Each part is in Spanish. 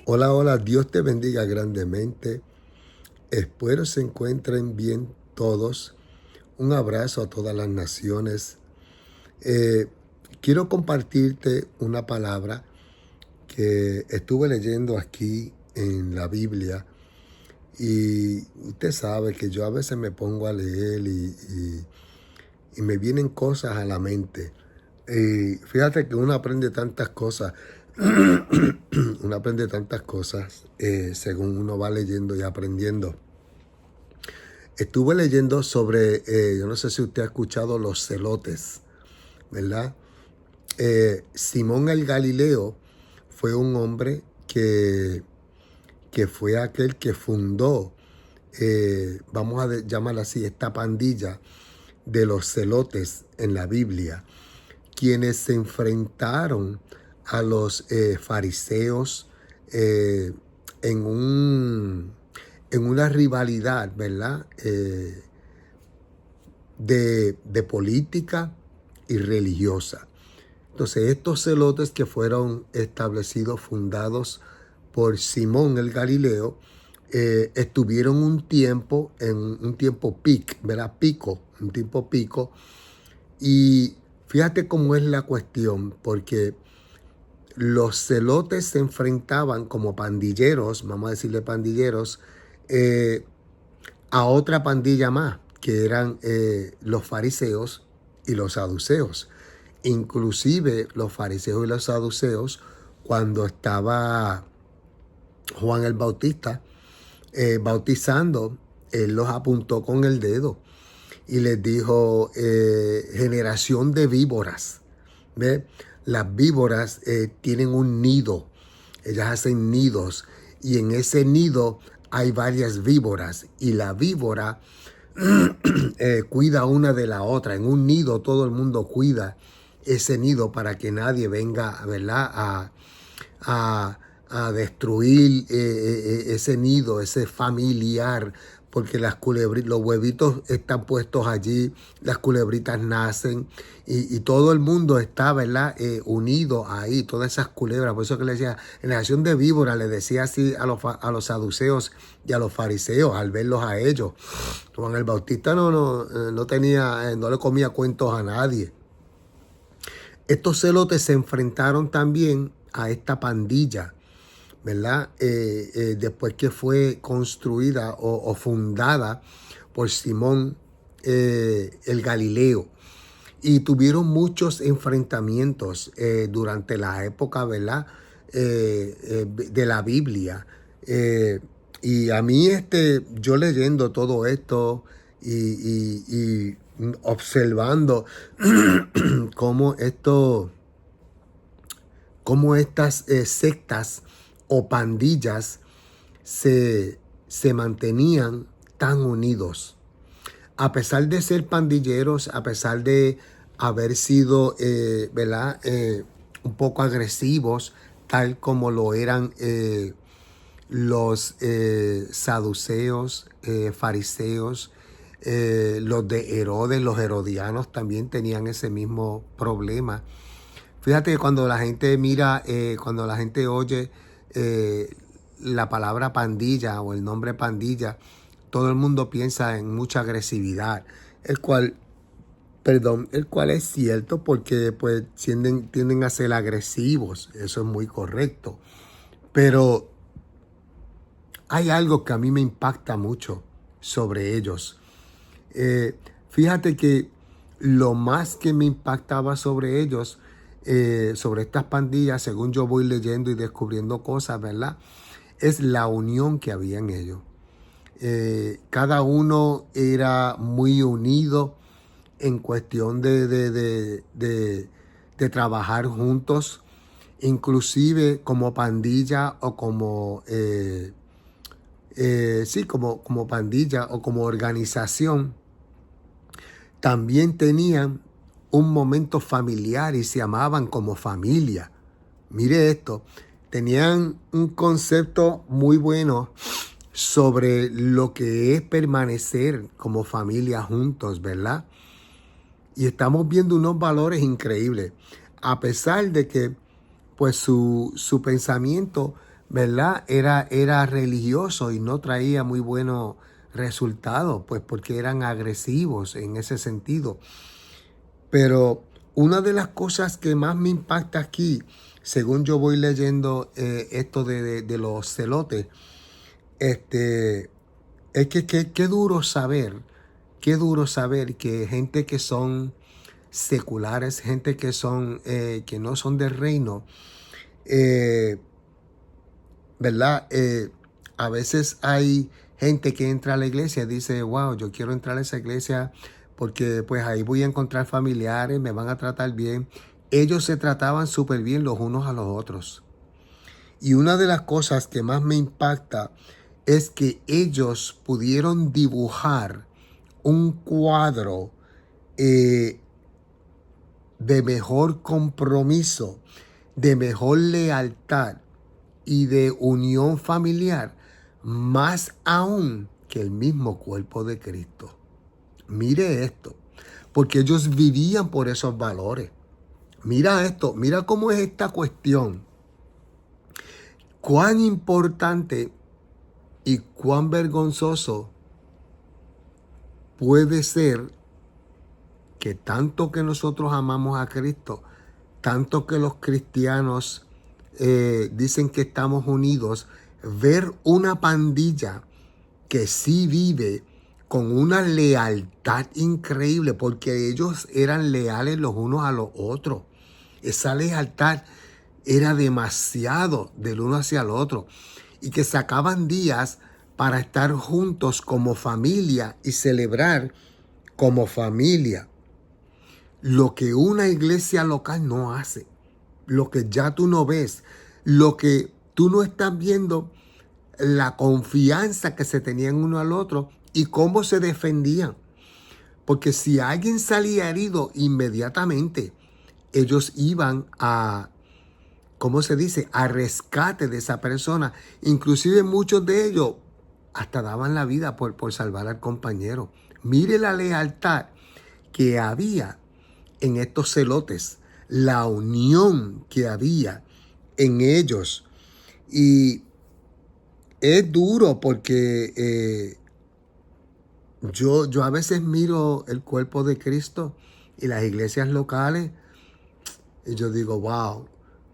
Hola, hola, Dios te bendiga grandemente. Espero se encuentren bien todos. Un abrazo a todas las naciones. Eh, Quiero compartirte una palabra que estuve leyendo aquí en la Biblia y usted sabe que yo a veces me pongo a leer y me vienen cosas a la mente. Y fíjate que uno aprende tantas cosas, uno aprende tantas cosas según uno va leyendo y aprendiendo. Estuve leyendo sobre, yo no sé si usted ha escuchado los celotes, ¿verdad? Simón el Galileo fue un hombre que fue aquel que fundó, vamos a llamarla así, esta pandilla de los celotes en la Biblia, quienes se enfrentaron a los fariseos eh, en en una rivalidad, ¿verdad? De política y religiosa. Entonces, estos celotes que fueron establecidos, fundados por Simón el Galileo, estuvieron en un tiempo peak, ¿verdad? Un tiempo pico. Y fíjate cómo es la cuestión, porque los celotes se enfrentaban como pandilleros, vamos a decirle pandilleros, eh, a otra pandilla más, que eran los fariseos y los saduceos. Inclusive los fariseos y los saduceos, cuando estaba Juan el Bautista bautizando, él los apuntó con el dedo y les dijo, generación de víboras. ¿Ve? Las víboras tienen un nido, ellas hacen nidos y en ese nido hay varias víboras y la víbora cuida una de la otra. En un nido todo el mundo cuida ese nido para que nadie venga, ¿verdad?, a, a destruir ese nido, ese familiar, porque los huevitos están puestos allí, las culebritas nacen y todo el mundo está, ¿verdad?, unido ahí, todas esas culebras. Por eso que le decía, generación de víboras, le decía así a los saduceos y a los fariseos al verlos a ellos. Juan el Bautista no tenía, no le comía cuentos a nadie. Estos celotes se enfrentaron también a esta pandilla, ¿verdad? Después que fue construida o fundada por Simón el Galileo. Y tuvieron muchos enfrentamientos durante la época, ¿verdad?, de la Biblia. Y a mí, yo leyendo todo esto y observando cómo cómo estas sectas o pandillas se mantenían tan unidos. A pesar de ser pandilleros, a pesar de haber sido, ¿verdad?, un poco agresivos, tal como lo eran los saduceos, fariseos, los de Herodes, los herodianos también tenían ese mismo problema. Fíjate que cuando la gente mira, cuando la gente oye la palabra pandilla o el nombre pandilla, todo el mundo piensa en mucha agresividad, el cual, el cual es cierto porque pues tienden a ser agresivos, eso es muy correcto. Pero hay algo que a mí me impacta mucho sobre ellos. Fíjate que lo más que me impactaba sobre ellos, sobre estas pandillas, según yo voy leyendo y descubriendo cosas, ¿verdad?, es la unión que había en ellos. Cada uno era muy unido en cuestión de trabajar juntos, inclusive como pandilla o como, sí, como pandilla o como organización. También tenían un momento familiar y se amaban como familia. Mire esto, tenían un concepto muy bueno sobre lo que es permanecer como familia juntos, ¿verdad? Y estamos viendo unos valores increíbles, a pesar de que pues su pensamiento ¿verdad? Era religioso y no traía muy buenos resultados, pues porque eran agresivos en ese sentido. Pero una de las cosas que más me impacta aquí, según yo voy leyendo esto de los celotes, es que qué duro saber que gente que son seculares, gente que son que no son del reino, eh, ¿verdad? A veces hay gente que entra a la iglesia y dice, wow, yo quiero entrar a esa iglesia porque pues ahí voy a encontrar familiares, me van a tratar bien. Ellos se trataban súper bien los unos a los otros. Y una de las cosas que más me impacta es que ellos pudieron dibujar un cuadro eh, de mejor compromiso, de mejor lealtad y de unión familiar, más aún que el mismo cuerpo de Cristo. Mire esto, porque ellos vivían por esos valores. Mira esto, mira cómo es esta cuestión. Cuán importante y cuán vergonzoso puede ser que tanto que nosotros amamos a Cristo, tanto que los cristianos dicen que estamos unidos, ver una pandilla que sí vive con una lealtad increíble, porque ellos eran leales los unos a los otros. Esa lealtad era demasiado del uno hacia el otro, y que sacaban días para estar juntos como familia y celebrar como familia. Lo que una iglesia local no hace, lo que ya tú no ves, lo que tú no estás viendo, la confianza que se tenían uno al otro y cómo se defendían. Porque si alguien salía herido, inmediatamente ellos iban a, ¿cómo se dice?, a rescate de esa persona. Inclusive muchos de ellos hasta daban la vida por salvar al compañero. Mire la lealtad que había en estos celotes, la unión que había en ellos. Y es duro porque yo a veces miro el cuerpo de Cristo y las iglesias locales y yo digo, wow,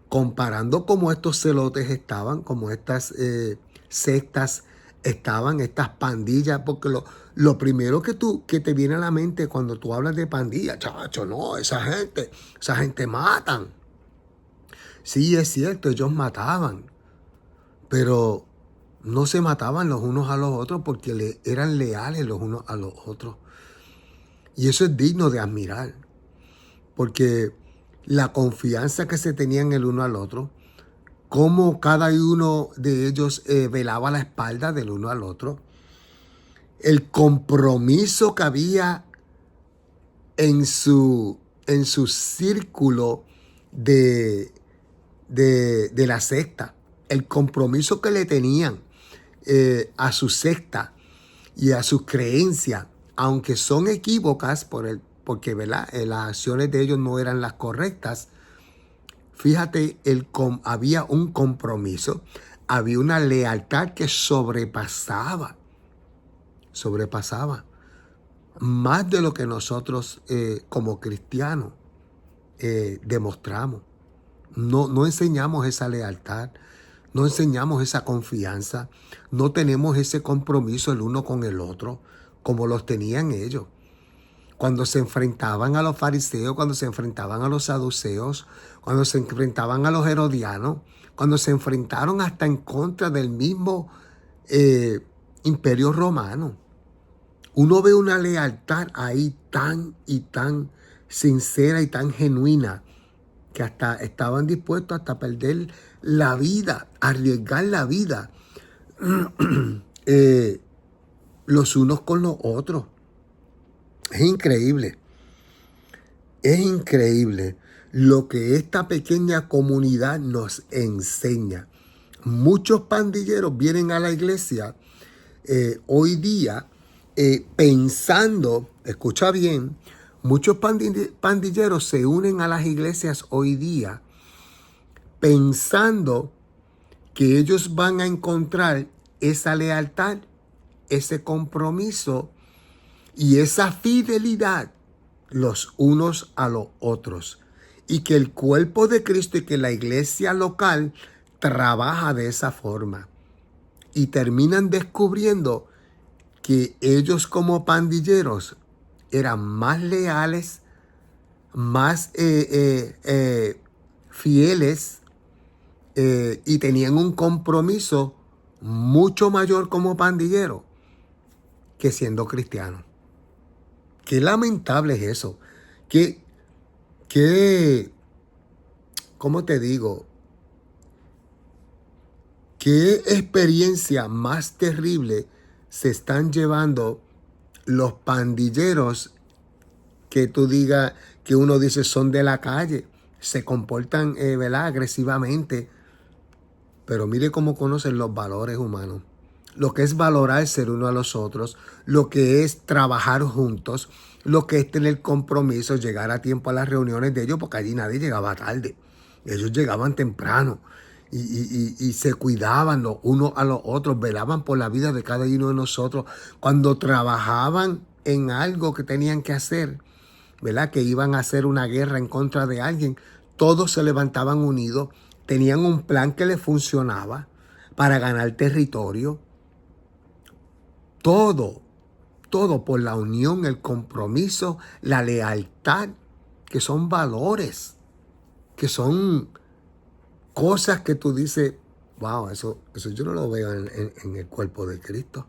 comparando cómo estos celotes estaban, como estas sectas estaban, estas pandillas, porque lo primero que te viene a la mente cuando tú hablas de pandilla, chacho, no, esa gente matan. Sí, es cierto, ellos mataban, pero no se mataban los unos a los otros porque eran leales los unos a los otros. Y eso es digno de admirar, porque la confianza que se tenían el uno al otro, cómo cada uno de ellos velaba la espalda del uno al otro, el compromiso que había en su círculo de la secta, el compromiso que le tenían a su secta y a sus creencias, aunque son equívocas porque ¿verdad? Las acciones de ellos no eran las correctas. Fíjate, había un compromiso, había una lealtad que sobrepasaba más de lo que nosotros como cristianos demostramos. No enseñamos esa lealtad, no enseñamos esa confianza, no tenemos ese compromiso el uno con el otro como los tenían ellos. Cuando se enfrentaban a los fariseos, cuando se enfrentaban a los saduceos, cuando se enfrentaban a los herodianos, cuando se enfrentaron hasta en contra del mismo imperio romano. Uno ve una lealtad ahí tan y tan sincera y tan genuina que hasta estaban dispuestos hasta perder la vida, arriesgar la vida los unos con los otros. Es increíble lo que esta pequeña comunidad nos enseña. Muchos pandilleros vienen a la iglesia hoy día pensando, escucha bien, muchos pandilleros se unen a las iglesias hoy día pensando que ellos van a encontrar esa lealtad, ese compromiso y esa fidelidad los unos a los otros. Y que el cuerpo de Cristo y que la iglesia local trabaja de esa forma. Y terminan descubriendo que ellos como pandilleros eran más leales, más fieles y tenían un compromiso mucho mayor como pandilleros que siendo cristianos. Qué lamentable es eso. ¿Cómo te digo? ¿Qué experiencia más terrible se están llevando los pandilleros que tú digas, que uno dice son de la calle? Se comportan, ¿verdad?, agresivamente. Pero mire cómo conocen los valores humanos. Lo que es valorarse el uno a los otros, lo que es trabajar juntos, lo que es tener compromiso, llegar a tiempo a las reuniones de ellos, porque allí nadie llegaba tarde. Ellos llegaban temprano y se cuidaban los unos a los otros, velaban por la vida de cada uno de nosotros. Cuando trabajaban en algo que tenían que hacer, ¿verdad?, que iban a hacer una guerra en contra de alguien, todos se levantaban unidos, tenían un plan que les funcionaba para ganar territorio. Todo por la unión, el compromiso, la lealtad, que son valores, que son cosas que tú dices, wow, eso yo no lo veo en el cuerpo de Cristo.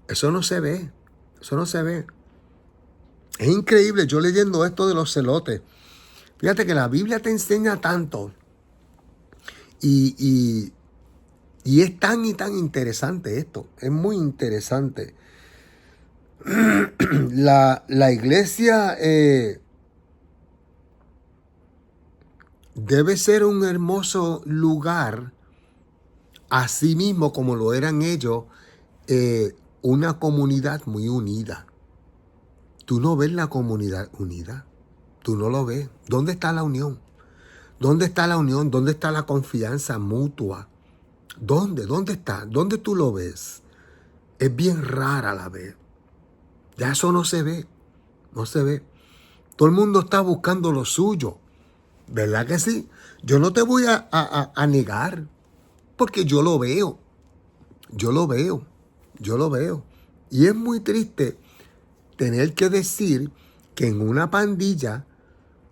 Eso no se ve, eso no se ve. Es increíble, yo leyendo esto de los celotes, fíjate que la Biblia te enseña tanto y es tan y tan interesante esto, es muy interesante. La iglesia debe ser un hermoso lugar, así mismo como lo eran ellos, una comunidad muy unida. Tú no ves la comunidad unida, tú no lo ves. ¿Dónde está la unión? ¿Dónde está la unión? ¿Dónde está la confianza mutua? ¿Dónde está? ¿Dónde tú lo ves? Es bien rara la vez. Ya eso no se ve, no se ve. Todo el mundo está buscando lo suyo, ¿verdad que sí? Yo no te voy a negar, porque yo lo veo, yo lo veo, yo lo veo. Y es muy triste tener que decir que en una pandilla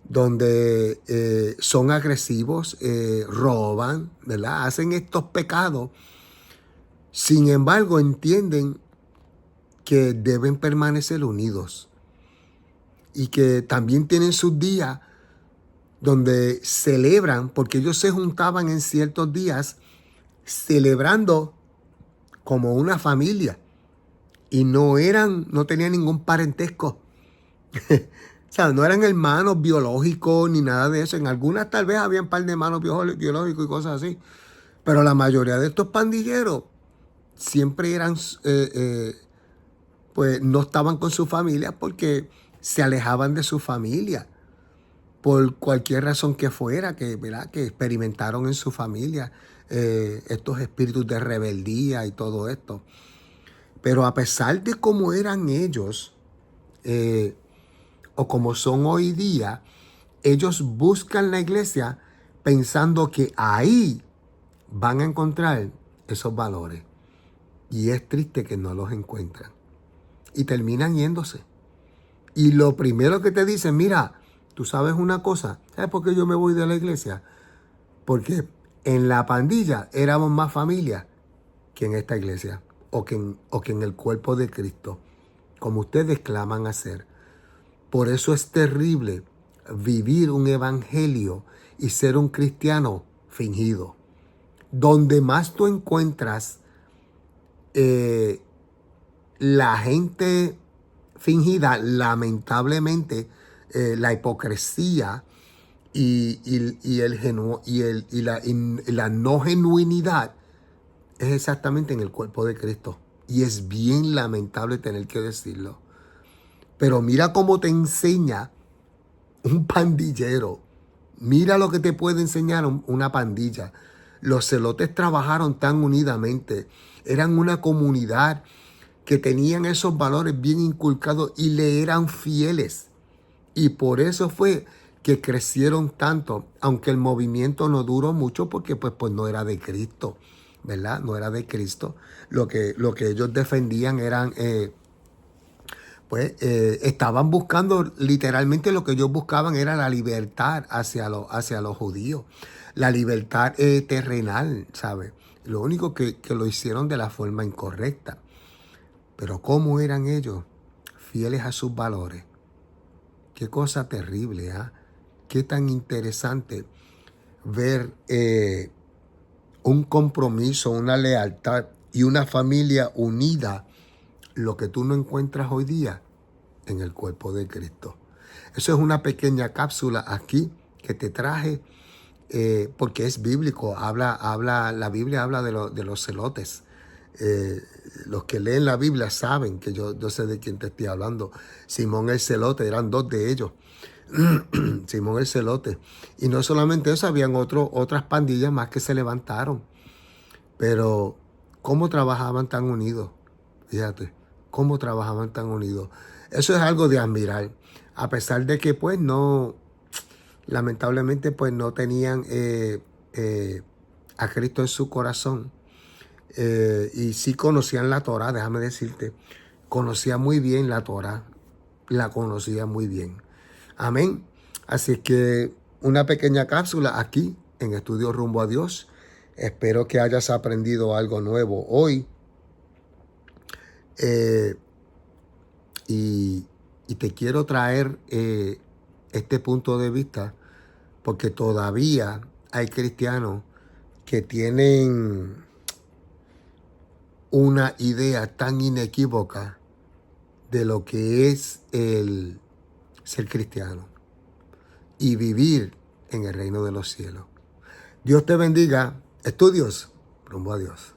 donde son agresivos, roban, ¿verdad?, hacen estos pecados, sin embargo entienden que deben permanecer unidos y que también tienen sus días donde celebran, porque ellos se juntaban en ciertos días celebrando como una familia y no tenían ningún parentesco. O sea, no eran hermanos biológicos ni nada de eso. En algunas tal vez había un par de hermanos biológicos y cosas así, pero la mayoría de estos pandilleros siempre eran pues no estaban con su familia porque se alejaban de su familia por cualquier razón que fuera, ¿verdad?, que experimentaron en su familia estos espíritus de rebeldía y todo esto. Pero a pesar de cómo eran ellos o como son hoy día, ellos buscan la iglesia pensando que ahí van a encontrar esos valores. Y es triste que no los encuentran. Y terminan yéndose. Y lo primero que te dicen, mira, tú sabes una cosa, ¿sabes por qué yo me voy de la iglesia? Porque en la pandilla éramos más familia que en esta iglesia o que en el cuerpo de Cristo, como ustedes claman hacer. Por eso es terrible vivir un evangelio y ser un cristiano fingido. Donde más tú encuentras la gente fingida, lamentablemente, la hipocresía y la no genuinidad es exactamente en el cuerpo de Cristo. Y es bien lamentable tener que decirlo. Pero mira cómo te enseña un pandillero. Mira lo que te puede enseñar una pandilla. Los celotes trabajaron tan unidamente. Eran una comunidad que tenían esos valores bien inculcados y le eran fieles. Y por eso fue que crecieron tanto, aunque el movimiento no duró mucho porque pues no era de Cristo, ¿verdad? No era de Cristo. Lo que ellos defendían eran, estaban buscando, literalmente lo que ellos buscaban era la libertad hacia los judíos, la libertad terrenal, ¿sabes? Lo único que lo hicieron de la forma incorrecta. Pero ¿cómo eran ellos? Fieles a sus valores. Qué cosa terrible, ¿ah? Qué tan interesante ver un compromiso, una lealtad y una familia unida, lo que tú no encuentras hoy día en el cuerpo de Cristo. Eso es una pequeña cápsula aquí que te traje porque es bíblico. La Biblia habla de los celotes. Los que leen la Biblia saben que yo sé de quién te estoy hablando. Simón el Celote, eran dos de ellos. Simón el Celote. Y no solamente eso, habían otras pandillas más que se levantaron. Pero, ¿cómo trabajaban tan unidos? Fíjate, ¿cómo trabajaban tan unidos? Eso es algo de admirar. A pesar de que, pues, no, lamentablemente, pues, no tenían a Cristo en su corazón. Y sí conocían la Torá, déjame decirte. Conocía muy bien la Torá. La conocía muy bien. Amén. Así que una pequeña cápsula aquí en Estudio Rumbo a Dios. Espero que hayas aprendido algo nuevo hoy. Y te quiero traer este punto de vista porque todavía hay cristianos que tienen una idea tan inequívoca de lo que es el ser cristiano y vivir en el reino de los cielos. Dios te bendiga. Estudios Rumbo a Dios.